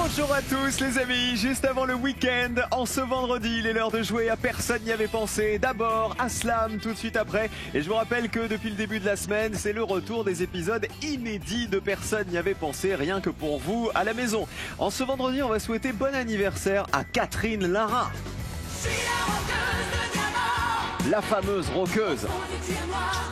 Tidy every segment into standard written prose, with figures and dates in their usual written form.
Bonjour à tous les amis, juste avant le week-end, en ce vendredi, il est l'heure de jouer à Personne n'y avait pensé. D'abord à Slam, tout de suite après. Et je vous rappelle que depuis le début de la semaine, c'est le retour des épisodes inédits de Personne n'y avait pensé, rien que pour vous à la maison. En ce vendredi, on va souhaiter bon anniversaire à Catherine Lara. La fameuse rockeuse.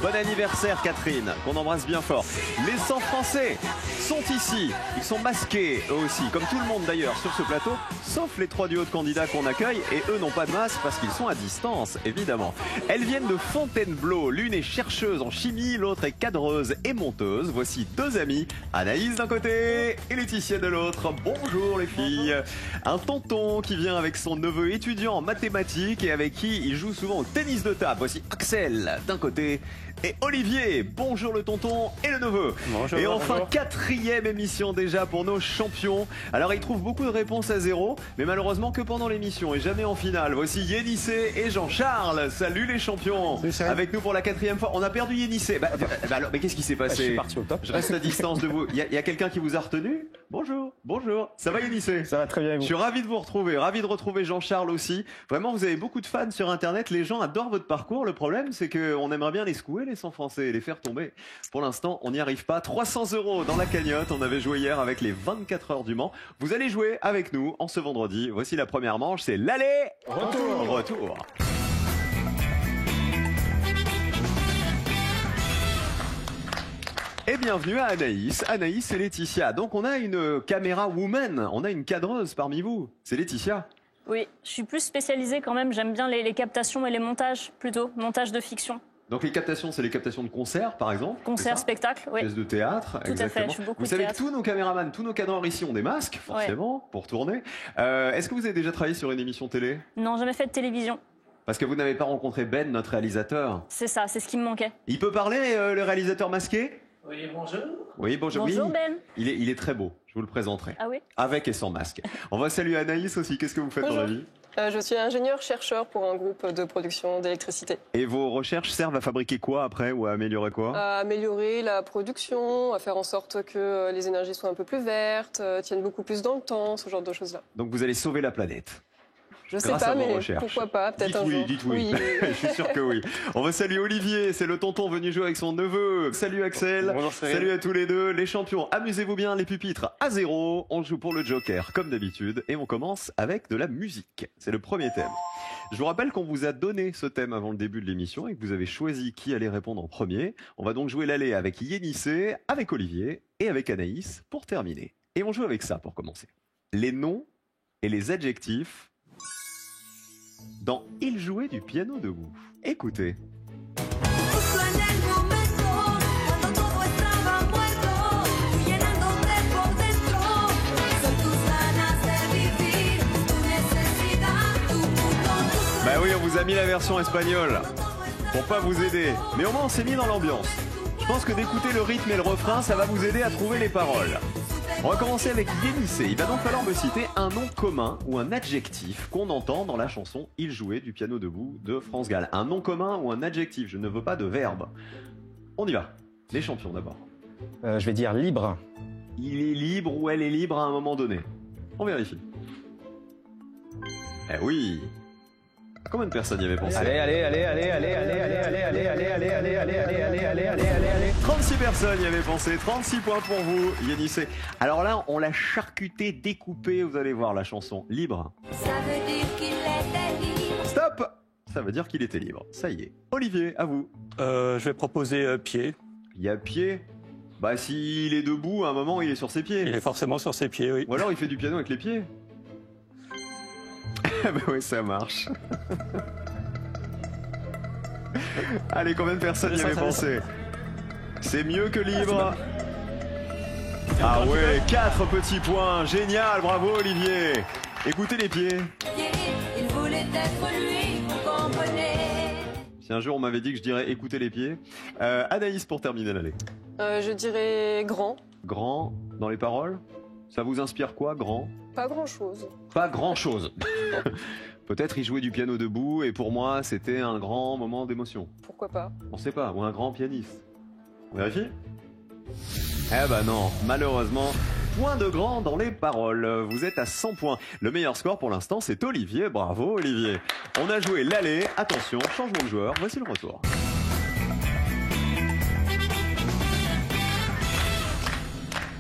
Bon anniversaire Catherine, qu'on embrasse bien fort. Les 100 Français sont ici, ils sont masqués eux aussi, comme tout le monde d'ailleurs sur ce plateau, sauf les 3 duos de candidats qu'on accueille, et eux n'ont pas de masque parce qu'ils sont à distance, évidemment. Elles viennent de Fontainebleau, l'une est chercheuse en chimie, l'autre est cadreuse et monteuse. Voici deux amies, Anaïs d'un côté et Laetitia de l'autre. Bonjour les filles. Un tonton qui vient avec son neveu étudiant en mathématiques et avec qui il joue souvent au tennis de table. Voici Axel d'un côté et Olivier. Bonjour le tonton et le neveu. Bonjour, et enfin, bonjour. 4e émission déjà pour nos champions. Alors ils trouvent beaucoup de réponses à zéro, mais malheureusement que pendant l'émission et jamais en finale. Voici Yénissé et Jean-Charles. Salut les champions. Salut. Avec nous pour la 4e fois. On a perdu Yénissé. Alors, mais qu'est-ce qui s'est passé? Je suis parti au top. Je reste à distance de vous. Il y a quelqu'un qui vous a retenu? Bonjour. Bonjour. Ça va Yénissé? Ça va très bien. Je suis ravi de vous retrouver. Ravi de retrouver Jean-Charles aussi. Vraiment, vous avez beaucoup de fans sur Internet. Les gens adorent votre parcours. Le problème, c'est qu'on aimerait bien les secouer, les 100 Français, et les faire tomber. Pour l'instant, on n'y arrive pas. 300 € dans la cagnotte. On avait joué hier avec les 24 heures du Mans. Vous allez jouer avec nous en ce vendredi. Voici la première manche. C'est l'aller-retour. Retour. Et bienvenue à Anaïs. Anaïs et Laetitia. Donc on a une caméra woman. On a une cadreuse parmi vous. C'est Laetitia. Oui, je suis plus spécialisée quand même. J'aime bien les captations et les montages plutôt. Montage de fiction. Donc les captations, c'est les captations de concerts, par exemple. Concerts, spectacles, oui. Pièces de théâtre, tout exactement. À fait, je suis beaucoup vous savez que tous nos caméramans, tous nos cadreurs ici ont des masques, forcément, pour tourner. Est-ce que vous avez déjà travaillé sur une émission télé? Non, jamais fait de télévision. Parce que vous n'avez pas rencontré Ben, notre réalisateur. C'est ça, c'est ce qui me manquait. Il peut parler, le réalisateur masqué? Oui, bonjour. Oui, bonjour. Bonjour oui. Ben. Il est très beau, je vous le présenterai. Ah oui? Avec et sans masque. On va saluer Anaïs aussi. Qu'est-ce que vous faites dans la vie? Je suis ingénieur-chercheur pour un groupe de production d'électricité. Et vos recherches servent à fabriquer quoi après ou à améliorer quoi? À améliorer la production, à faire en sorte que les énergies soient un peu plus vertes, tiennent beaucoup plus dans le temps, ce genre de choses-là. Donc vous allez sauver la planète? Je sais pas, mais pourquoi pas, peut-être un jour. Dites oui. Je suis sûr que oui. On va saluer Olivier, c'est le tonton venu jouer avec son neveu. Salut Axel. Bonjour, salut à tous les deux. Les champions, amusez-vous bien, les pupitres à 0. On joue pour le Joker comme d'habitude et on commence avec de la musique. C'est le premier thème. Je vous rappelle qu'on vous a donné ce thème avant le début de l'émission et que vous avez choisi qui allait répondre en premier. On va donc jouer l'aller avec Yénissé, avec Olivier et avec Anaïs pour terminer. Et on joue avec ça pour commencer. Les noms et les adjectifs dans Il jouait du piano debout. Écoutez. Bah oui, on vous a mis la version espagnole pour pas vous aider. Mais au moins on s'est mis dans l'ambiance. Je pense que d'écouter le rythme et le refrain, ça va vous aider à trouver les paroles. On va commencer avec Yénissé. Il va donc falloir me citer un nom commun ou un adjectif qu'on entend dans la chanson Il jouait du piano debout de France Gall. Un nom commun ou un adjectif, je ne veux pas de verbe. On y va. Les champions d'abord. Je vais dire libre. Il est libre ou elle est libre à un moment donné. On vérifie. Eh oui. Combien de personnes y avaient pensé? Allez. 36 personnes y avaient pensé, 36 points pour vous, Yénissé. Alors là, on l'a charcuté, découpé, vous allez voir la chanson. Libre. Ça veut dire qu'il était libre. Stop! Ça veut dire qu'il était libre. Ça y est. Olivier, à vous. Je vais proposer pied. Il y a pied. Bah s'il est debout, à un moment, il est sur ses pieds. Il est forcément sur ses pieds, oui. Ou alors il fait du piano avec les pieds. Bah oui, ça marche. Allez, combien de personnes y avaient pensé? C'est mieux que libre. Ah ouais, 4 petits points. Génial, bravo Olivier. Écoutez les pieds. Il voulait être lui, vous comprenez. Si un jour on m'avait dit que je dirais écoutez les pieds. Anaïs pour terminer l'allée. Je dirais grand. Grand dans les paroles. Ça vous inspire quoi, grand? Pas grand-chose. Pas grand-chose. Peut-être il jouait du piano debout et pour moi c'était un grand moment d'émotion. Pourquoi pas? On sait pas, ou un grand pianiste. On vérifie? Eh ben non, malheureusement, point de grand dans les paroles. Vous êtes à 100 points. Le meilleur score pour l'instant, c'est Olivier. Bravo Olivier. On a joué l'aller. Attention, changement de joueur. Voici le retour.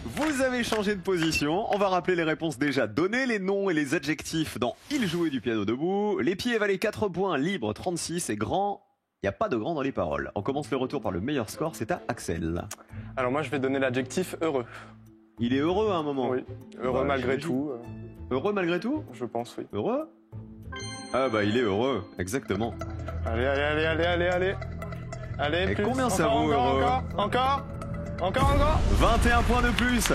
Vous avez changé de position. On va rappeler les réponses déjà données, les noms et les adjectifs dans Il jouait du piano debout. Les pieds valaient 4 points, libre 36 et grand. Il n'y a pas de grand dans les paroles. On commence le retour par le meilleur score, c'est à Axel. Alors moi je vais donner l'adjectif heureux. Il est heureux à un moment. Oui, heureux malgré tout. Heureux malgré tout? Je pense, oui. Heureux? Ah bah il est heureux, exactement. Allez, allez, allez, allez, allez, allez. Allez, Et plus. combien ça Encore, vaut, heureux? encore 21 points de plus.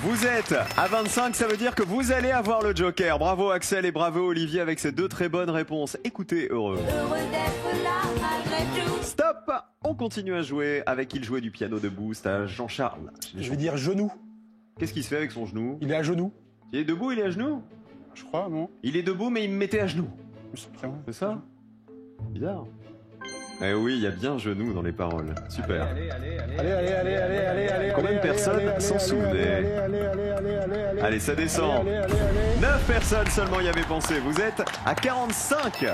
Vous êtes à 25, ça veut dire que vous allez avoir le joker. Bravo Axel et bravo Olivier avec ces deux très bonnes réponses. Écoutez, heureux. Heureux d'être là malgré tout. Stop. On continue à jouer avec Il jouait du piano debout. C'est à Jean-Charles. Je vais dire genou. Qu'est-ce qu'il se fait avec son genou? Il est à genoux. Il est debout, il est à genoux? Je crois, non? Il est debout mais il me mettait à genoux. C'est ça? Bizarre. Eh oui, il y a bien genou dans les paroles. Super. Allez. Combien de personnes s'en souvenaient? Allez, ça descend. 9 personnes seulement y avaient pensé. Vous êtes à 45.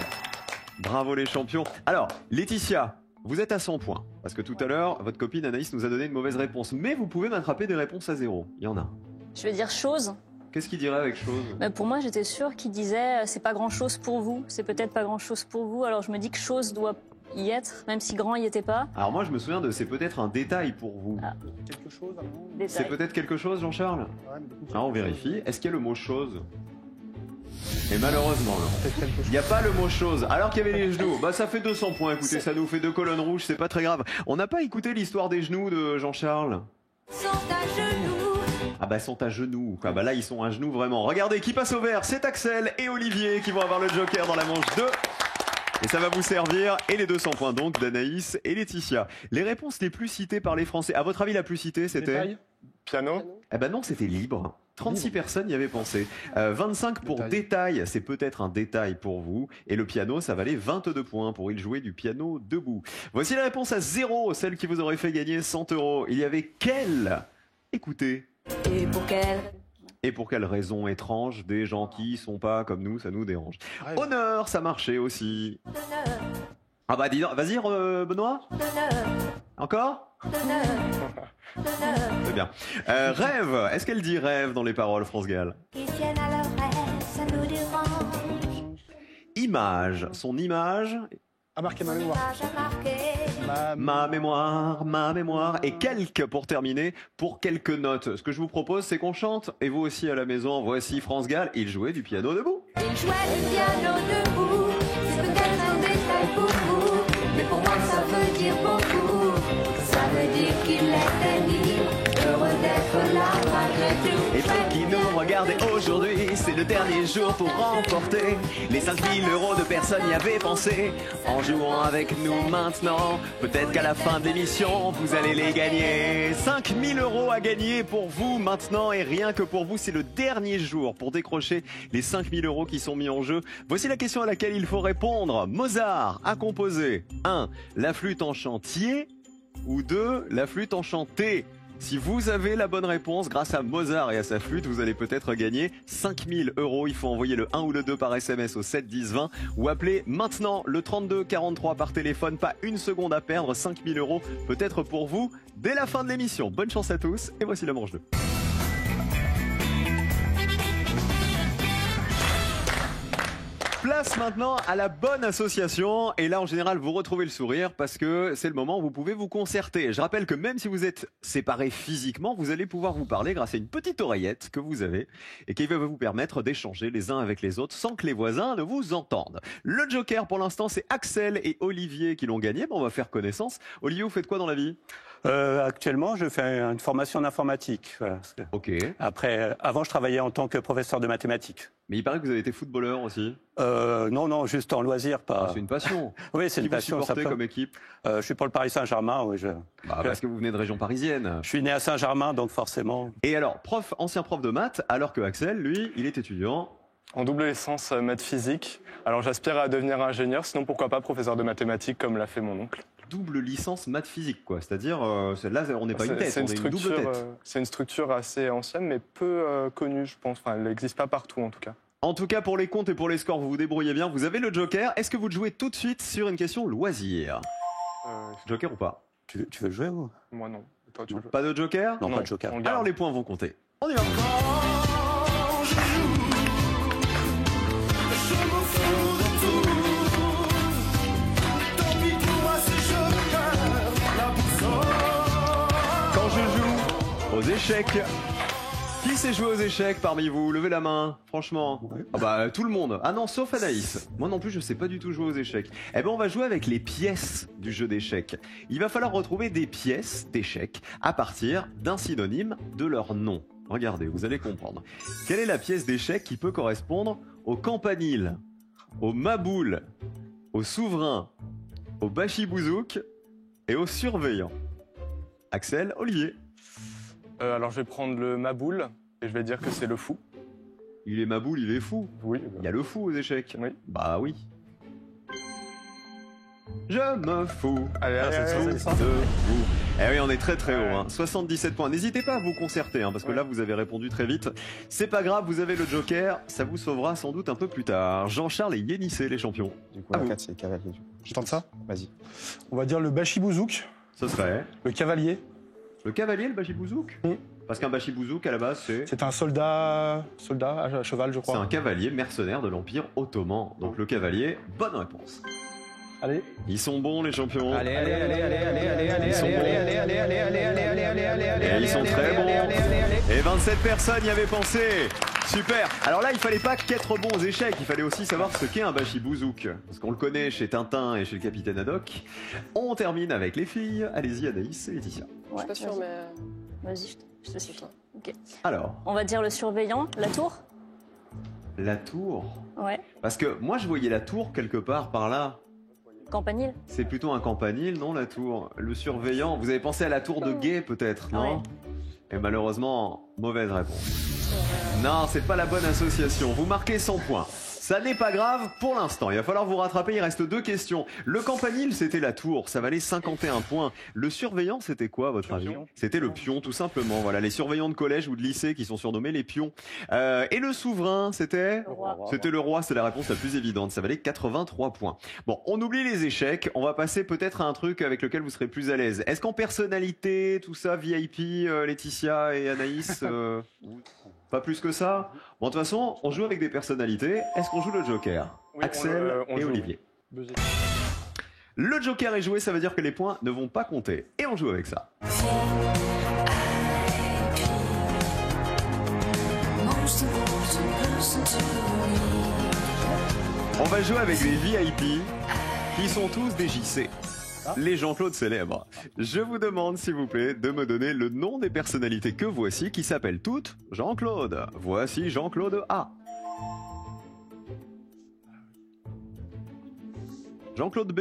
Bravo les champions. Alors, Laetitia, vous êtes à 100 points. Parce que tout à l'heure, votre copine Anaïs nous a donné une mauvaise réponse. Mais vous pouvez m'attraper des réponses à 0. Il y en a. Je vais dire chose. Qu'est-ce qu'il dirait avec chose? Pour moi, j'étais sûre qu'il disait c'est pas grand chose pour vous. C'est peut-être pas grand chose pour vous. Alors je me dis que chose doit y être, même si grand y était pas. Alors moi, je me souviens de c'est peut-être un détail pour vous. Ah. Quelque chose avant. C'est peut-être quelque chose, Jean-Charles? Ah, on vérifie. Est-ce qu'il y a le mot chose? Et malheureusement, non. Il n'y a pas le mot chose. Alors qu'il y avait les genoux. Bah, ça fait 200 points. Écoutez, ça nous fait 2 colonnes rouges. C'est pas très grave. On n'a pas écouté l'histoire des genoux de Jean-Charles. Sont à genoux. Ah bah, sont à genoux. Ah bah là, ils sont à genoux vraiment. Regardez, qui passe au vert? C'est Axel et Olivier qui vont avoir le joker dans la manche 2. Et ça va vous servir. Et les 200 points donc d'Anaïs et Laetitia. Les réponses les plus citées par les Français. À votre avis, la plus citée, c'était? Piano. Eh ben non, c'était libre. 36 personnes y avaient pensé. 25 pour détail, c'est peut-être un détail pour vous. Et le piano, ça valait 22 points pour Il jouer du piano debout. Voici la réponse à 0, celle qui vous aurait fait gagner 100 €. Il y avait quelle? Écoutez. Et pour quelle? Et pour quelle raison étrange des gens qui sont pas comme nous, ça nous dérange. Honneur, ça marchait aussi. Honneur, Ah bah dis donc, vas-y Benoît. honneur, Encore? honneur, honneur. C'est bien. Rêve, est-ce qu'elle dit rêve dans les paroles, France Gall? Qui tiennent à leur rêve, ça nous dérange. Image, son image. À marquer ma mémoire. Image à marquer. Ma mémoire. Et quelques pour terminer, pour quelques notes. Ce que je vous propose, c'est qu'on chante. Et vous aussi à la maison, voici France Gall. Il jouait du piano debout. Il jouait du piano debout. C'est peut-être un détail pour vous, mais pour moi ça veut dire beaucoup. Ça veut dire qu'il était libre, heureux d'être là malgré tout. Et toi qui nous regardez aujourd'hui, c'est le dernier jour pour remporter les 5000 € de personnes y avaient pensé. En jouant avec nous maintenant, peut-être qu'à la fin de l'émission, vous allez les gagner. 5000 € à gagner pour vous maintenant et rien que pour vous, c'est le dernier jour pour décrocher les 5000 € qui sont mis en jeu. Voici la question à laquelle il faut répondre. Mozart a composé 1. La flûte en chantier ou 2. La flûte en chanté. Si vous avez la bonne réponse, grâce à Mozart et à sa flûte, vous allez peut-être gagner 5000 €. Il faut envoyer le 1 ou le 2 par SMS au 7 10 20 ou appeler maintenant le 32 43 par téléphone. Pas une seconde à perdre, 5000 € peut-être pour vous dès la fin de l'émission. Bonne chance à tous et voici la manche 2. Place maintenant à la bonne association et là en général vous retrouvez le sourire parce que c'est le moment où vous pouvez vous concerter. Je rappelle que même si vous êtes séparés physiquement, vous allez pouvoir vous parler grâce à une petite oreillette que vous avez et qui va vous permettre d'échanger les uns avec les autres sans que les voisins ne vous entendent. Le joker pour l'instant c'est Axel et Olivier qui l'ont gagné. Bon, on va faire connaissance. Olivier, vous faites quoi dans la vie? Actuellement, je fais une formation en informatique. Voilà. Ok. Après, avant, je travaillais en tant que professeur de mathématiques. Mais il paraît que vous avez été footballeur aussi. Non, juste en loisir, pas. C'est une passion. Oui, c'est Qui une passion. vous supportez comme équipe? Je suis pour le Paris Saint-Germain. Oui, Parce que vous venez de région parisienne. Je suis né à Saint-Germain, donc forcément. Et alors, ancien prof de maths, alors que Axel, lui, il est étudiant. En double licence maths physique. Alors j'aspire à devenir ingénieur, sinon pourquoi pas professeur de mathématiques comme l'a fait mon oncle. double licence maths physique, quoi. C'est-à-dire, là, on n'est pas une tête, on est une double tête. C'est une structure assez ancienne, mais peu connue, je pense. Enfin, elle n'existe pas partout, en tout cas. En tout cas, pour les comptes et pour les scores, vous vous débrouillez bien. Vous avez le joker. Est-ce que vous jouez tout de suite sur une question loisir? Joker ou pas? Tu veux le jouer ou? Moi, non. Et toi, tu veux? Pas de joker? Non, pas de joker. on garde. Alors les points vont compter. On y va. Quand je joue aux échecs. Qui sait jouer aux échecs parmi vous? Levez la main, franchement. Ah bah tout le monde. Ah non, sauf Anaïs. Moi non plus, je sais pas du tout jouer aux échecs. Eh ben on va jouer avec les pièces du jeu d'échecs. Il va falloir retrouver des pièces d'échecs à partir d'un synonyme de leur nom. Regardez, vous allez comprendre. Quelle est la pièce d'échecs qui peut correspondre au campanile, au maboule, au souverain, au bachibouzouk et au surveillant? Axel, Olivier. Alors, je vais prendre le maboule et je vais dire que c'est le fou. Il est maboule, il est fou. Oui. Il y a le fou aux échecs. Oui. Bah oui. Je me fous. Allez, C'est allez, ça. De vous. Eh oui, on est très très haut. Hein. 77 points. N'hésitez pas à vous concerter, hein, parce que là, vous avez répondu très vite. C'est pas grave, vous avez le joker. Ça vous sauvera sans doute un peu plus tard. Jean-Charles et Yénissé, les champions. Du coup, Ah la bon. 4, c'est cavalier. Du coup. Je tente ça. Vas-y. On va dire le bachibouzouk, Ce serait le cavalier. le cavalier, le bachibouzouk. Parce qu'un bachibouzouk, à la base, c'est... C'est un soldat à cheval, je C'est crois. un cavalier mercenaire de l'Empire ottoman. Donc le cavalier, bonne réponse. Allez. Ils sont bons, les champions. Allez, allez, allez, allez, allez, allez, allez, Ils sont allez, bons. allez, allez, allez, allez, allez, allez, allez, allez, allez, Et ils sont très bons. Et 27 personnes y avaient pensé. Super. Alors là, il fallait pas qu'être bon aux échecs, il fallait aussi savoir ce qu'est un bachibouzouk. Parce qu'on le connaît chez Tintin et chez le capitaine Haddock. On termine avec les filles. Allez-y, Anaïs et Laetitia. Je suis pas sûre, mais. Vas-y, je te suis. Ok. Alors, On va dire le surveillant, la tour. la tour. Ouais. Parce que moi, je voyais la tour quelque part par là. Campanile. C'est plutôt un campanile, non, la tour? Le surveillant, vous avez pensé à la tour de Guet, peut-être, non? Ouais. Et malheureusement, mauvaise réponse. Non, c'est pas la bonne association. Vous marquez 100 points. Ça n'est pas grave pour l'instant. Il va falloir vous rattraper. Il reste 2 questions. Le campanile, c'était la tour. Ça valait 51 points. Le surveillant, c'était quoi, à votre avis? C'était le pion, tout simplement. Voilà, les surveillants de collège ou de lycée qui sont surnommés les pions. Et le souverain, c'était? Le roi. C'était le roi. C'est la réponse la plus évidente. Ça valait 83 points. Bon, on oublie les échecs. On va passer peut-être à un truc avec lequel vous serez plus à l'aise. Est-ce qu'en personnalité, tout ça, VIP, Laetitia et Anaïs, pas plus que ça? Bon, de toute façon, on joue avec des personnalités. Est-ce qu'on joue le Joker? Oui, Axel on et joue. Olivier. Le Joker est joué, ça veut dire que les points ne vont pas compter. Et on joue avec ça. On va jouer avec les VIP qui sont tous des JC. Les Jean-Claude célèbres. Je vous demande, s'il vous plaît, de me donner le nom des personnalités que voici qui s'appellent toutes Jean-Claude. Voici Jean-Claude A. Jean-Claude B.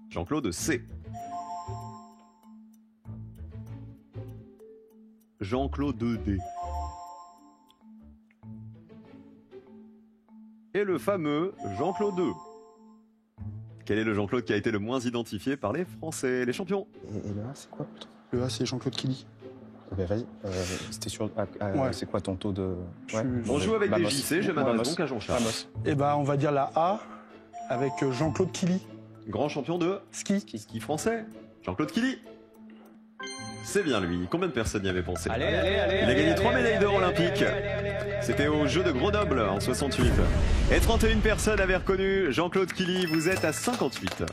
Jean-Claude C. Jean-Claude D. Et le fameux Jean-Claude E. Quel est le Jean-Claude qui a été le moins identifié par les Français, les champions? Et le A, c'est quoi plutôt? Le A, c'est Jean-Claude Killy. Ben vas-y. C'était sur. Ouais. C'est quoi ton taux de. On joue avec des Vamos. JC, je m'adresse Vamos. donc à Jean-Charles. Vamos. Eh ben, on va dire la A avec Jean-Claude Killy. Grand champion de Ski. ski français, Jean-Claude Killy. C'est bien lui. Combien de personnes y avaient pensé? Allez, allez, allez. Il a gagné 3 médailles d'or olympiques. C'était aux Jeux de Grenoble en 68. Et 31 personnes avaient reconnu Jean-Claude Killy. Vous êtes à 58.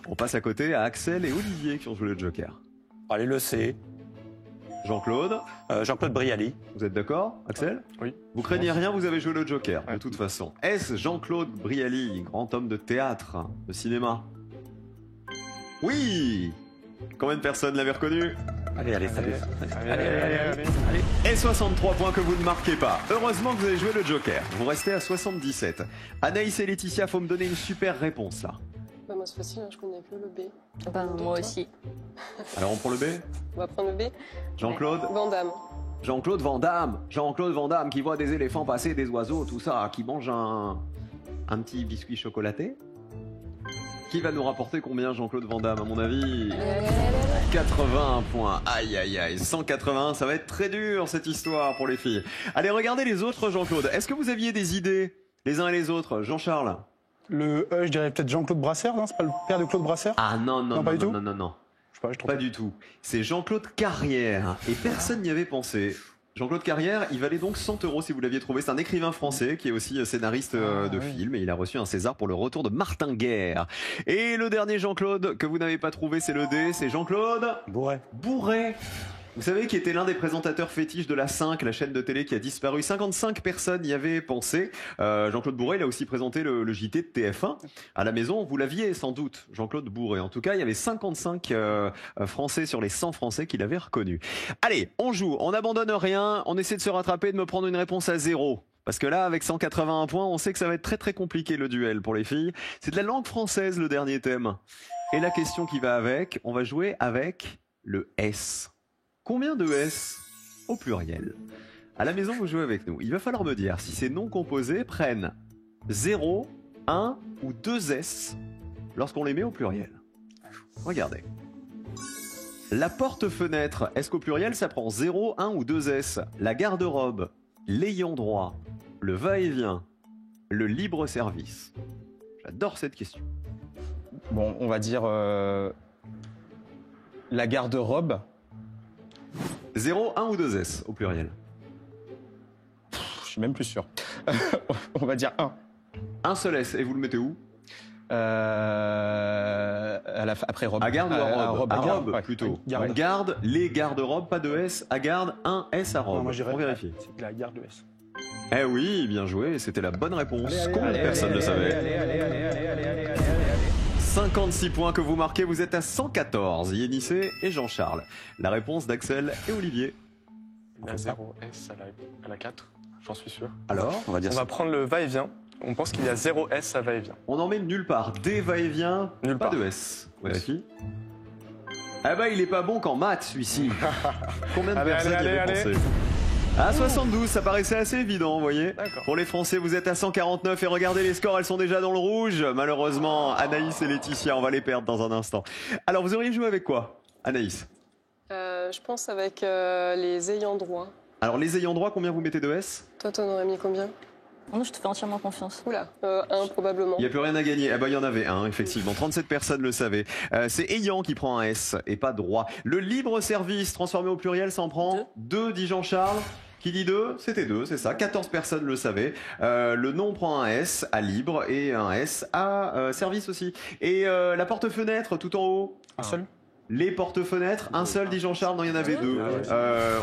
On passe à côté à Axel et Olivier qui ont joué le Joker. Allez, le C. Jean-Claude, Jean-Claude Brialy. vous êtes d'accord, Axel? Oui. Vous craignez rien, vous avez joué le Joker, de Ouais. toute façon. Est-ce Jean-Claude Brialy, grand homme de théâtre, de cinéma? Oui! Combien de personnes l'avaient reconnu? Allez, allez, allez. Allez. Et 63 points que vous ne marquez pas. Heureusement que vous avez joué le Joker. Vous restez à 77. Anaïs et Laetitia, faut me donner une super réponse là. Bah, moi, c'est facile, hein, je connais que le B. Ben, moi aussi. Alors on prend le B? On va prendre le B. Jean-Claude? Vandame. Jean-Claude Van Damme. Jean-Claude Van Damme qui voit des éléphants passer, des oiseaux, tout ça, qui mange un petit biscuit chocolaté. Qui va nous rapporter combien, Jean-Claude Van Damme, à mon avis? 81 points. Aïe, aïe, aïe. 181, ça va être très dur, cette histoire, pour les filles. Allez, regardez les autres, Jean-Claude. Est-ce que vous aviez des idées, les uns et les autres? Jean-Charles? Le E, je dirais peut-être Jean-Claude Brasseur, non? C'est pas le père de Claude Brasseur? Ah non, non, Non, pas non, du non, tout. non, non. Je sais pas, je trouve. Pas du tout. C'est Jean-Claude Carrière. Et personne n'y avait pensé. Jean-Claude Carrière, il valait donc 100 € si vous l'aviez trouvé. C'est un écrivain français qui est aussi scénariste de oui. film et il a reçu un César pour le retour de Martin Guerre. Et le dernier Jean-Claude que vous n'avez pas trouvé, c'est le D, c'est Jean-Claude Bourret. Bourret. Vous savez, qui était l'un des présentateurs fétiches de la 5, la chaîne de télé qui a disparu. 55 personnes y avaient pensé. Jean-Claude Bourret, il a aussi présenté le JT de TF1. À la maison, vous l'aviez sans doute, Jean-Claude Bourret. En tout cas, il y avait 55 Français sur les 100 Français qui l'avaient reconnu. Allez, on joue, on n'abandonne rien, on essaie de se rattraper, de me prendre une réponse à 0. Parce que là, avec 181 points, on sait que ça va être très très compliqué le duel pour les filles. C'est de la langue française le dernier thème. Et la question qui va avec, on va jouer avec le S. Combien de S au pluriel? À la maison, vous jouez avec nous. Il va falloir me dire si ces noms composés prennent 0, 1 ou 2 S lorsqu'on les met au pluriel. Regardez. La porte-fenêtre, est-ce qu'au pluriel ça prend 0, 1 ou 2 S? La garde-robe, l'ayant droit, le va-et-vient, le libre-service. J'adore cette question. Bon, on va dire la garde-robe. 0, 1 ou 2 S au pluriel? Je suis même plus sûr. On va dire 1. Un seul S, et vous le mettez où? Après robe. À garde ou à robe? À robe, ouais. plutôt. Garde. On garde les garde-robes, pas de S. À garde, un S à robe. Non, moi, j'irais On vérifie. C'est de la garde de S. Eh oui, bien joué, c'était la bonne réponse. Allez, Combien de allez, personnes allez, le savaient? allez. 56 points que vous marquez, vous êtes à 114. Yénissé et Jean-Charles. La réponse d'Axel et Olivier. Il y a 0 S à la 4, j'en suis sûr. Alors, On va dire On ça. va prendre le va-et-vient. On pense qu'il y a 0 S à va-et-vient. on emmène nulle part. D va-et-vient, Nulle pas part. de S. On vérifie. Ah bah il est pas bon qu'en maths celui-ci. Combien de Allez, personnes y allez, avaient allez, pensé? À 72, ça paraissait assez évident, vous voyez. D'accord. Pour les Français, vous êtes à 149 et regardez les scores, elles sont déjà dans le rouge. Malheureusement, Anaïs et Laetitia, on va les perdre dans un instant. Alors, vous auriez joué avec quoi, Anaïs? Je pense avec les ayants droit. Alors, les ayants droit, combien vous mettez de S? Toi, t'en aurais mis combien? Non, je te fais entièrement confiance. Oula, un probablement. Il n'y a plus rien à gagner. Eh ben, il y en avait un, effectivement. 37 personnes le savaient. C'est ayant qui prend un S et pas droit. Le libre service, transformé au pluriel, ça en prend 2, dit Jean-Charles. Qui dit 2? C'était 2, c'est ça. 14 personnes le savaient. Le nom prend un S à libre et un S à service aussi. Et la porte-fenêtre tout en haut? Un seul? Les porte-fenêtres, un seul, dit Jean-Charles, non, il y en avait 2.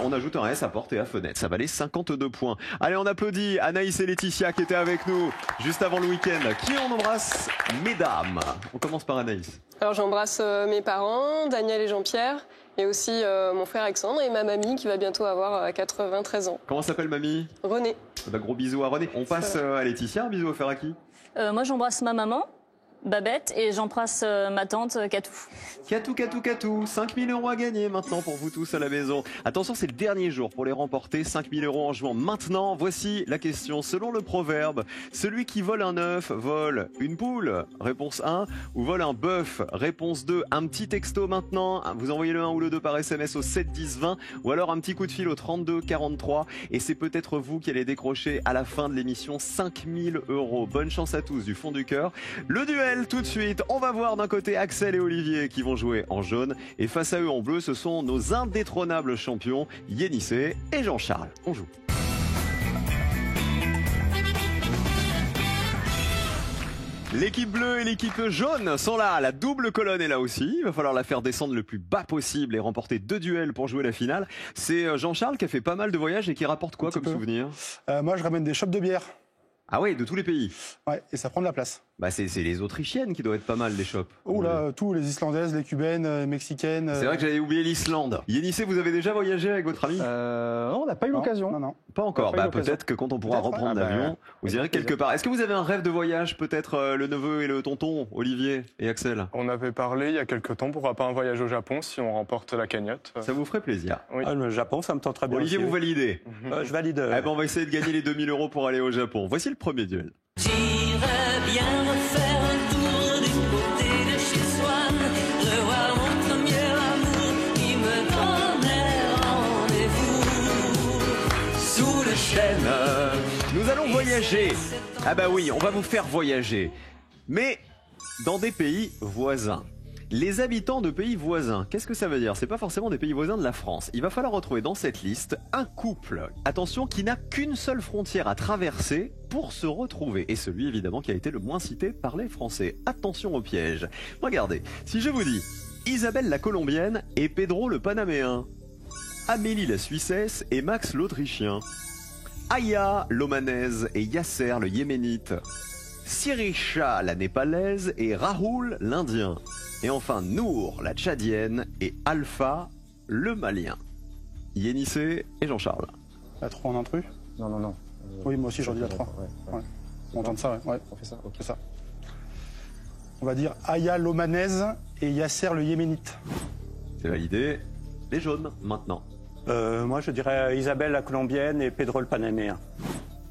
On ajoute un S à porte et à fenêtre. Ça valait 52 points. Allez, on applaudit Anaïs et Laetitia qui étaient avec nous juste avant le week-end. Qui on embrasse, mesdames? On commence par Anaïs. Alors j'embrasse mes parents, Daniel et Jean-Pierre, et aussi mon frère Alexandre et ma mamie qui va bientôt avoir 93 ans. Comment s'appelle mamie? René. Bah, gros bisous à René. On passe à Laetitia. Un bisou à faire à qui? Moi, j'embrasse ma maman, Babette, et j'embrasse ma tante, Katou. Katou. 5 000 € à gagner maintenant pour vous tous à la maison. Attention, c'est le dernier jour pour les remporter. 5 000 € en jouant maintenant. Voici la question. Selon le proverbe, celui qui vole un œuf vole une poule. Réponse 1. Ou vole un bœuf. Réponse 2. Un petit texto maintenant. Vous envoyez le 1 ou le 2 par SMS au 7 10 20. Ou alors un petit coup de fil au 32 43. Et c'est peut-être vous qui allez décrocher à la fin de l'émission 5 000 €. Bonne chance à tous du fond du cœur. Le duel tout de suite. On va voir d'un côté Axel et Olivier qui vont jouer en jaune et face à eux en bleu, ce sont nos indétrônables champions Yénissé et Jean-Charles. On joue. L'équipe bleue et l'équipe jaune sont là, la double colonne est là aussi, il va falloir la faire descendre le plus bas possible et remporter 2 duels pour jouer la finale. C'est Jean-Charles qui a fait pas mal de voyages et qui rapporte quoi comme souvenir? Moi, je ramène des chopes de bière. Ah ouais, de tous les pays. Ouais, et ça prend de la place. Bah c'est les Autrichiennes qui doivent être pas mal, les shops. Oh là, tous, les Islandaises, les Cubaines, les Mexicaines. C'est vrai que j'avais oublié l'Islande. Yénissé, vous avez déjà voyagé avec votre ami? Non, on n'a pas eu l'occasion. Non. Pas encore. pas eu Bah l'occasion. peut-être que quand on pourra Peut-être, reprendre ah bah, l'avion, vous irez quelque part. Est-ce que vous avez un rêve de voyage, peut-être le neveu et le tonton, Olivier et Axel? On avait parlé il y a quelques temps, pourquoi pas un voyage au Japon si on remporte la cagnotte. Ça vous ferait plaisir. Oui. Ah, le Japon, ça me tente très bien. Olivier, aussi, vous oui. validez? Je valide. Eh ben on va essayer de gagner les 2 000 € pour aller au Japon. Voici le premier duel. J'irai Viens refaire un tour du côté de chez Swann, revoir mon premier amour qui me donnait rendez-vous sous le chêne. Nous allons voyager. Ah bah oui, on va vous faire voyager. Mais dans des pays voisins. Les habitants de pays voisins, qu'est-ce que ça veut dire? C'est pas forcément des pays voisins de la France. Il va falloir retrouver dans cette liste un couple, attention, qui n'a qu'une seule frontière à traverser pour se retrouver. Et celui évidemment qui a été le moins cité par les Français. Attention au piège. Regardez, si je vous dis Isabelle la Colombienne et Pedro le Panaméen, Amélie la Suissesse et Max l'Autrichien, Aya l'Omanaise et Yasser le Yéménite, Sirisha la Népalaise et Rahul l'Indien. Et enfin Nour la Tchadienne et Alpha le Malien. Yénissé et Jean-Charles. La 3 en intrus? Non, non, non. Oui, moi aussi j'en dis la 3. Ouais. On tente ça, ouais. On fait ça, ok. C'est ça. On va dire Aya l'Omanaise et Yasser le Yéménite. C'est validé. Les jaunes maintenant. Moi, je dirais Isabelle la Colombienne et Pedro le Panaméen.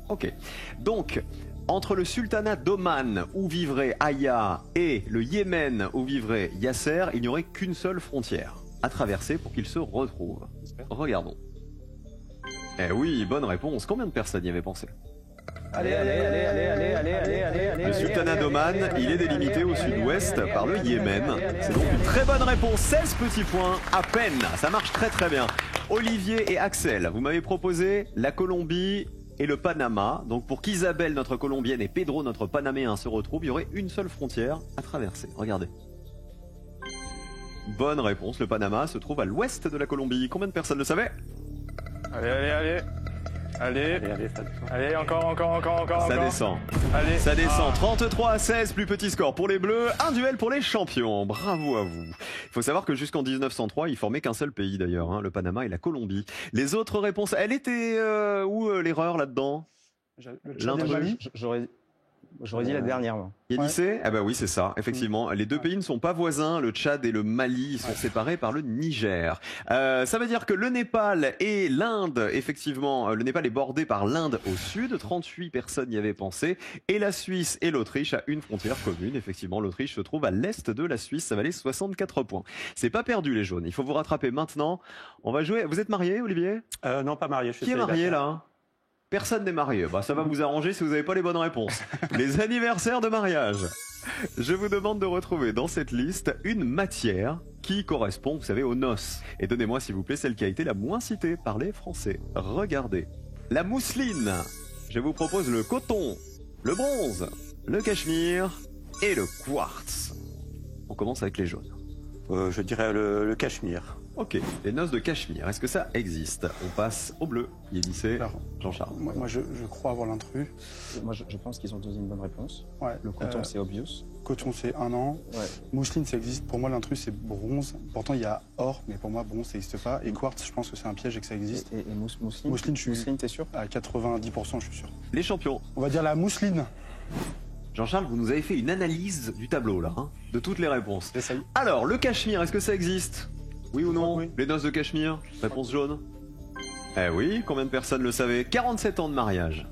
Ok. Donc, entre le sultanat d'Oman, où vivrait Aya, et le Yémen, où vivrait Yasser, il n'y aurait qu'une seule frontière à traverser pour qu'ils se retrouvent. Regardons. Eh oui, bonne réponse. Combien de personnes y avaient pensé? Allez, allez, allez, allez, allez, allez, allez, allez, allez. Le sultanat d'Oman, il est délimité au sud-ouest par le Yémen. C'est donc une très bonne réponse. 16 petits points à peine. Ça marche très très bien. Olivier et Axel, vous m'avez proposé la Colombie et le Panama. Donc pour qu'Isabelle, notre Colombienne, et Pedro, notre Panaméen, se retrouvent, il y aurait une seule frontière à traverser. Regardez. Bonne réponse. Le Panama se trouve à l'ouest de la Colombie. Combien de personnes le savaient? Allez, allez, allez. Allez, allez, encore. Ça descend. Allez. Ça descend. 33-16, plus petit score pour les Bleus. Un duel pour les champions. Bravo à vous. Il faut savoir que jusqu'en 1903, ils formaient qu'un seul pays d'ailleurs, hein, le Panama et la Colombie. Les autres réponses, elle était où l'erreur là-dedans? J'aurais dit la dernière, moi. Yénissé? Ah bah oui, c'est ça, effectivement. Les deux pays ne sont pas voisins. Le Tchad et le Mali sont séparés par le Niger. Ça veut dire que le Népal et l'Inde, effectivement, le Népal est bordé par l'Inde au sud. 38 personnes y avaient pensé. Et la Suisse et l'Autriche a une frontière commune. Effectivement, l'Autriche se trouve à l'est de la Suisse. Ça valait 64 points. C'est pas perdu, les jaunes. Il faut vous rattraper maintenant. On va jouer. Vous êtes marié, Olivier? Non, pas marié. Je suis Qui est marié, célibataire. là? Personne n'est marié. Bah, ça va vous arranger si vous n'avez pas les bonnes réponses. Les anniversaires de mariage. Je vous demande de retrouver dans cette liste une matière qui correspond, vous savez, aux noces. Et donnez-moi, s'il vous plaît, celle qui a été la moins citée par les Français. Regardez. La mousseline. Je vous propose le coton, le bronze, le cachemire et le quartz. On commence avec les jaunes. Je dirais le cachemire. Ok, les noces de cachemire, est-ce que ça existe? On passe au bleu. Yénissé, Alors, Jean-Charles. Moi je crois avoir l'intrus. Moi, je pense qu'ils ont donné une bonne réponse. Ouais. Le coton, c'est obvious. Coton, c'est 1 an. Ouais. Mousseline, ça existe. Pour moi, l'intrus, c'est bronze. Pourtant, il y a or, mais pour moi, bronze, ça n'existe pas. Et quartz, je pense que c'est un piège et que ça existe. Et mousseline? Mousseline, je suis Mousseline, t'es sûr? à 90%, je suis sûr. Les champions. On va dire la mousseline. Jean-Charles, vous nous avez fait une analyse du tableau là, hein, de toutes les réponses. J'essaye. Alors, le cachemire, est-ce que ça existe? Oui ou non? Oui. Les noces de cachemire? Réponse jaune. Eh oui, combien de personnes le savaient? 47 ans de mariage.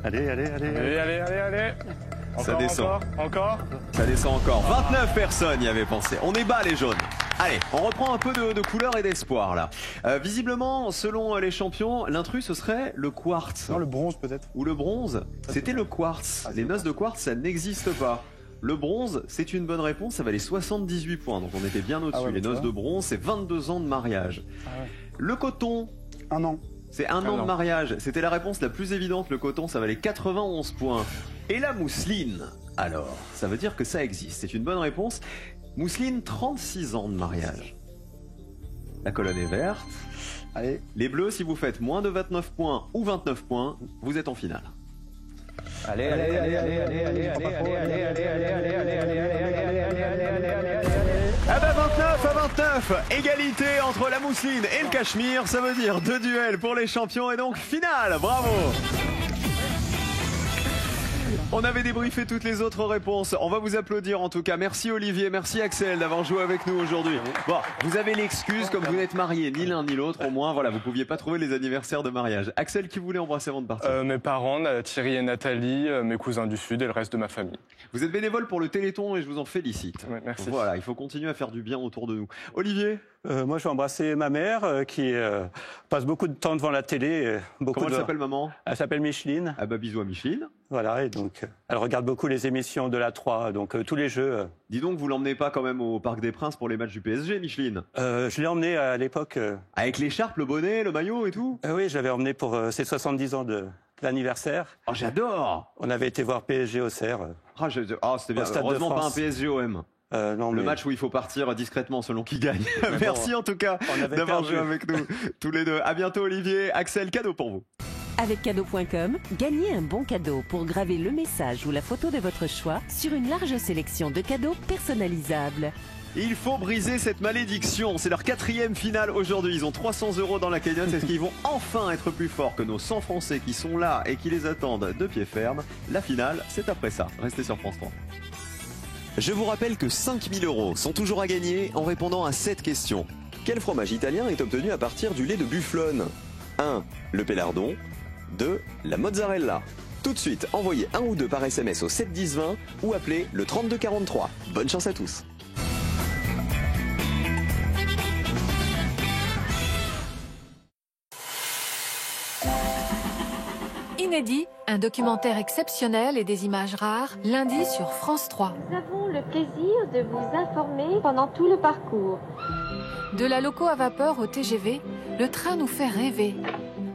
Allez. Ça descend. Encore. Ça descend encore. 29 personnes y avaient pensé. On est bas les jaunes. Allez, on reprend un peu de couleur et d'espoir là. Visiblement, selon les champions, l'intrus ce serait le quartz. Non, le bronze peut-être. Ou le bronze, c'était le quartz. Les noces de quartz, ça n'existe pas. Le bronze, c'est une bonne réponse, ça valait 78 points, donc on était bien au-dessus. Ouais, les noces de bronze, c'est 22 ans de mariage. Ah ouais. Le coton, 1 an. c'est un an de mariage. C'était la réponse la plus évidente, le coton, ça valait 91 points. Et la mousseline, alors, ça veut dire que ça existe, c'est une bonne réponse. Mousseline, 36 ans de mariage. La colonne est verte. Allez. Les bleus, si vous faites moins de 29 points ou 29 points, vous êtes en finale. Allez. Ah bah 29 à 29, égalité entre la mousseline et le cachemire, ça veut dire 2 duels pour les champions et donc finale, bravo. On avait débriefé toutes les autres réponses. On va vous applaudir en tout cas. Merci Olivier, merci Axel d'avoir joué avec nous aujourd'hui. Bon, vous avez l'excuse, comme vous n'êtes mariés ni l'un ni l'autre, au moins, voilà, vous pouviez pas trouver les anniversaires de mariage. Axel, qui voulait embrasser avant de partir? Mes parents, Thierry et Nathalie, mes cousins du Sud et le reste de ma famille. Vous êtes bénévole pour le Téléthon et je vous en félicite. Ouais, merci. Voilà, il faut continuer à faire du bien autour de nous. Olivier? Moi, je vais embrasser ma mère qui passe beaucoup de temps devant la télé. Comment elle s'appelle, maman? Elle s'appelle Micheline. Ah bah bisous à Micheline. Voilà, et donc elle regarde beaucoup les émissions de la 3, donc tous les jeux. Dis donc, vous l'emmenez pas quand même au Parc des Princes pour les matchs du PSG, Micheline? Je l'ai emmené à l'époque. Avec l'écharpe, le bonnet, le maillot et tout? Oui, je l'avais emmené pour ses 70 ans de l'anniversaire. Oh, j'adore! On avait été voir PSG au Cerf. Ah, c'était bien. Stade de Heureusement pas un France. PSG-OM. Non, Le mais- match où il faut partir discrètement selon qui gagne. Mais Merci bon, en tout cas on avait d'avoir perdu. joué avec nous tous les deux. À bientôt Olivier. Axel, cadeau pour vous. Avec cadeau.com, gagnez un bon cadeau pour graver le message ou la photo de votre choix sur une large sélection de cadeaux personnalisables. Il faut briser cette malédiction. C'est leur 4e finale aujourd'hui. Ils ont 300 € dans la cagnotte. Est-ce qu'ils vont enfin être plus forts que nos 100 Français qui sont là et qui les attendent de pied ferme? La finale, c'est après ça. Restez sur France 3. Je vous rappelle que 5 000 € sont toujours à gagner en répondant à cette question. Quel fromage italien est obtenu à partir du lait de bufflone? 1. Le Pellardon. 2. La mozzarella. Tout de suite, envoyez un ou deux par SMS au 7 10 20 ou appelez le 32 43. Bonne chance à tous. Inédit, un documentaire exceptionnel et des images rares, lundi sur France 3. Nous avons le plaisir de vous informer pendant tout le parcours. De la loco à vapeur au TGV, le train nous fait rêver.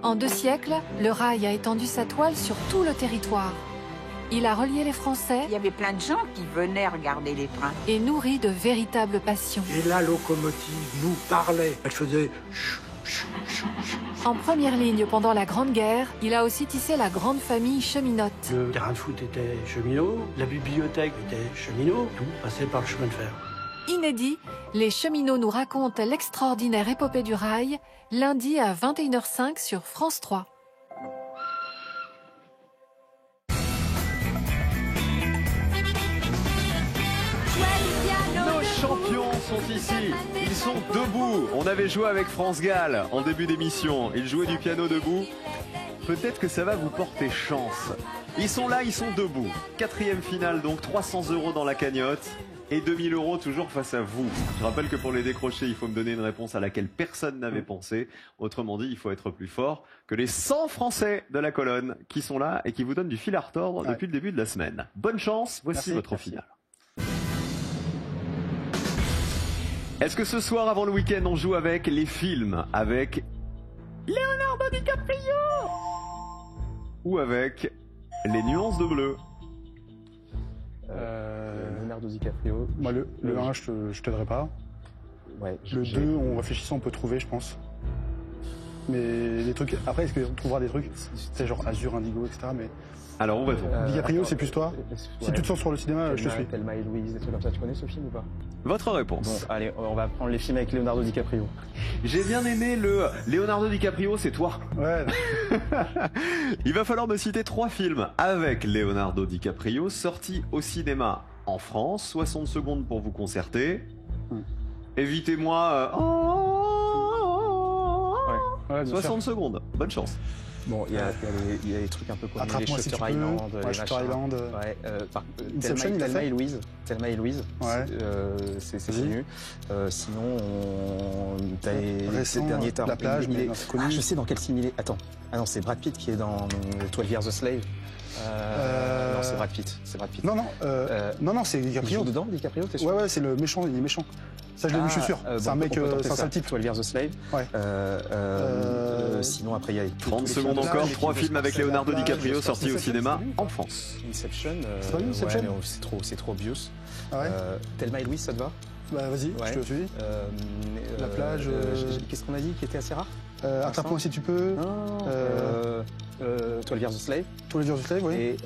En 2 siècles, le rail a étendu sa toile sur tout le territoire. Il a relié les Français. Il y avait plein de gens qui venaient regarder les trains. Et nourri de véritables passions. Et la locomotive nous parlait. Elle faisait... En première ligne pendant la Grande Guerre, il a aussi tissé la grande famille cheminote. Le terrain de foot était cheminot, la bibliothèque était cheminot, tout passait par le chemin de fer. Inédit, les cheminots nous racontent l'extraordinaire épopée du rail, lundi à 21h05 sur France 3. Nos champions sont ici, ils sont debout. On avait joué avec France Gall en début d'émission, ils jouaient du piano debout. Peut-être que ça va vous porter chance. Ils sont là, ils sont debout. 4e finale donc, 300 € dans la cagnotte et 2000 € toujours face à vous. Je rappelle que pour les décrocher, il faut me donner une réponse à laquelle personne n'avait pensé. Autrement dit, il faut être plus fort que les 100 Français de la colonne qui sont là et qui vous donnent du fil à retordre depuis le début de la semaine. Bonne chance, voici votre finale. Est-ce que ce soir, avant le week-end, on joue avec les films, avec Leonardo DiCaprio ou avec les nuances de bleu? Leonardo DiCaprio. Moi, le 1, je t'aiderai pas. Ouais, le 2, en réfléchissant, on peut trouver, je pense. Mais les trucs... Après, est-ce qu'on trouvera des trucs? C'est genre Azur, Indigo, etc. Mais... Alors, on va voir. DiCaprio, c'est plus toi? Si tu te sens sur le cinéma, je te suis. Thelma et Louise, des trucs comme ça. Tu connais ce film ou pas? Votre réponse. Bon, allez, on va prendre les films avec Leonardo DiCaprio. J'ai bien aimé le Leonardo DiCaprio, c'est toi. Ouais. Il va falloir me citer 3 films avec Leonardo DiCaprio sortis au cinéma en France. 60 secondes pour vous concerter. Évitez-moi... Ouais, 60 secondes. Bonne chance. Bon, il y a des trucs un peu connus, les Attrape-moi si tu Shutter peux. Island, Ouais, les Shutter machins. Island. Ouais, Inception, il a Thelma fait et Louise. Thelma et Louise, Ouais. c'est connu. Sinon, t'as les Récent, derniers temps. La plage, mais non, c'est connu. Ah, je sais dans quel film il est. Attends. Ah non, c'est Brad Pitt qui est dans 12 Years a Slave. Non, c'est Brad Pitt. C'est Brad Pitt. Non, c'est Il DiCaprio. joue dedans, DiCaprio, t'es sûr? Ouais, c'est le méchant, il est méchant. Ça, je l'ai vu, je suis sûr. C'est un mec, c'est un sale type. 12 Years a Slave. Ouais. Sinon, après, il y a 30 secondes encore, 3 films avec Leonardo DiCaprio sortis au cinéma en France. Inception. C'est pas lui, Inception? Ouais, mais c'est trop obvious. Ah ouais? Thelma et Louise, ça te va? Bah vas-y, Ouais. je te suis. La plage. Qu'est-ce qu'on a dit qui était assez rare? Attrape-moi si tu peux. Non. 12 Years a Slave. 12 Years a Slave, oui.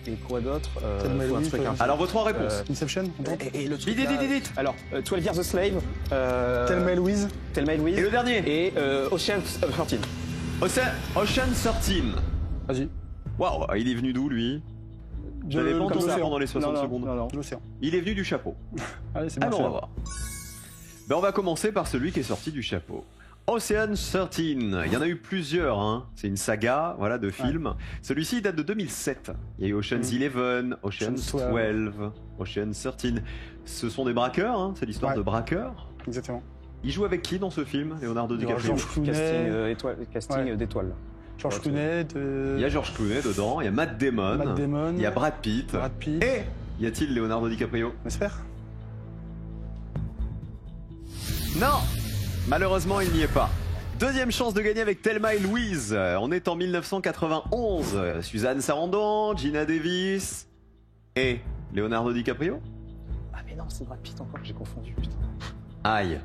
Et quoi d'autre? Thelma et faut un Louise, truc un peu- Alors, vos 3 réponses. Inception, on tente. Et le truc Vite. là- Alors, 12 Years a Slave. Thelma et Louise. Thelma et Louise. Et le dernier? Et Ocean's 13. Ocean 13. Vas-y. Waouh, il est venu d'où lui? Vous n'avez pas entendu ça pendant les 60 non, secondes. Non, de l'océan. Il est venu du chapeau. Allez, c'est bien. Alors, on va voir. Ben, on va commencer par celui qui est sorti du chapeau. Ocean 13. Il y en a eu plusieurs. Hein. C'est une saga voilà, de films. Celui-ci date de 2007. Il y a eu Ocean's 11, Ocean's 12, Ocean's 13. Ce sont des braqueurs. Hein. C'est l'histoire de braqueurs. Exactement. Il joue avec qui dans ce film, Leonardo DiCaprio? Casting d'étoiles. George Clooney. Il y a George Clooney dedans. Il y a Matt Damon. Il y a Brad Pitt. Et y a-t-il Leonardo DiCaprio? On espère. Non, malheureusement, il n'y est pas. Deuxième chance de gagner avec Thelma et Louise. On est en 1991. Suzanne Sarandon, Gina Davis et Leonardo DiCaprio. Ah mais non, c'est Brad Pitt encore, j'ai confondu, putain. Aïe.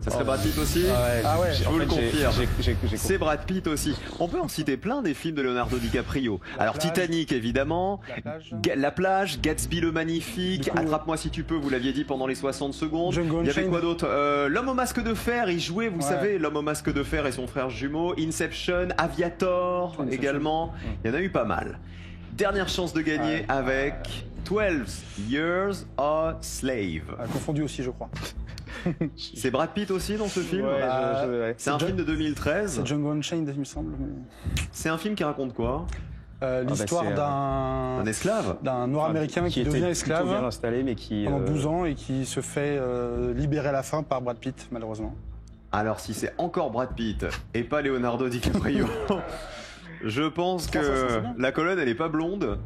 Ça serait Brad Pitt aussi? Ah ouais. Je vous le confirme. J'ai C'est Brad Pitt aussi. On peut en citer plein des films de Leonardo DiCaprio. Alors Titanic évidemment, La plage, Gatsby le magnifique, Attrape-moi si tu peux, vous l'aviez dit pendant les 60 secondes. Il y avait quoi d'autre? L'homme au masque de fer, il jouait, vous savez, l'homme au masque de fer et son frère jumeau. Inception, Aviator également. Il y en a eu pas mal. Dernière chance de gagner avec 12 Years a Slave. Confondu aussi, je crois. C'est Brad Pitt aussi dans ce film? C'est un film de 2013. C'est Django Unchained, il me semble. C'est un film qui raconte quoi? L'histoire d'un esclave, d'un Nord-américain qui devient esclave bien installé, mais qui pendant 12 ans et qui se fait libérer à la fin par Brad Pitt, malheureusement. Alors si c'est encore Brad Pitt et pas Leonardo DiCaprio, je pense que la colonne elle est pas blonde.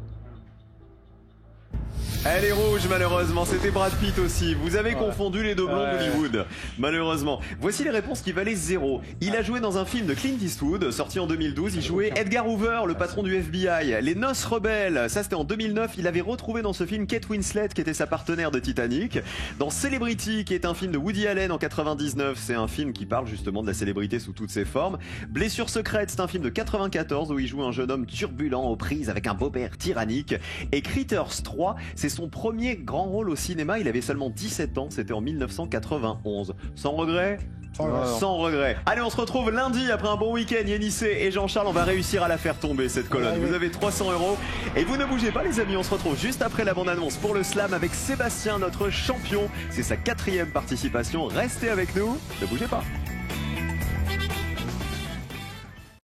Elle est rouge malheureusement, c'était Brad Pitt aussi. Vous avez confondu les deux blondes d'Hollywood, malheureusement. Voici les réponses qui valaient 0. Il a joué dans un film de Clint Eastwood, sorti en 2012. Il jouait Edgar Hoover, le patron du FBI. Les Noces Rebelles, ça c'était en 2009. Il avait retrouvé dans ce film Kate Winslet, qui était sa partenaire de Titanic. Dans Celebrity, qui est un film de Woody Allen en 99, c'est un film qui parle justement de la célébrité sous toutes ses formes. Blessure secrète, c'est un film de 94 où il joue un jeune homme turbulent aux prises avec un beau-père tyrannique. Et Critters 3, c'est son premier grand rôle au cinéma, il avait seulement 17 ans, c'était en 1991. Sans regret? Sans regret. Allez, on se retrouve lundi après un bon week-end. Yennissé et Jean-Charles, on va réussir à la faire tomber cette colonne. Vous avez 300 €. Et vous ne bougez pas les amis, on se retrouve juste après la bande-annonce pour le slam avec Sébastien, notre champion. C'est sa 4e participation. Restez avec nous, ne bougez pas.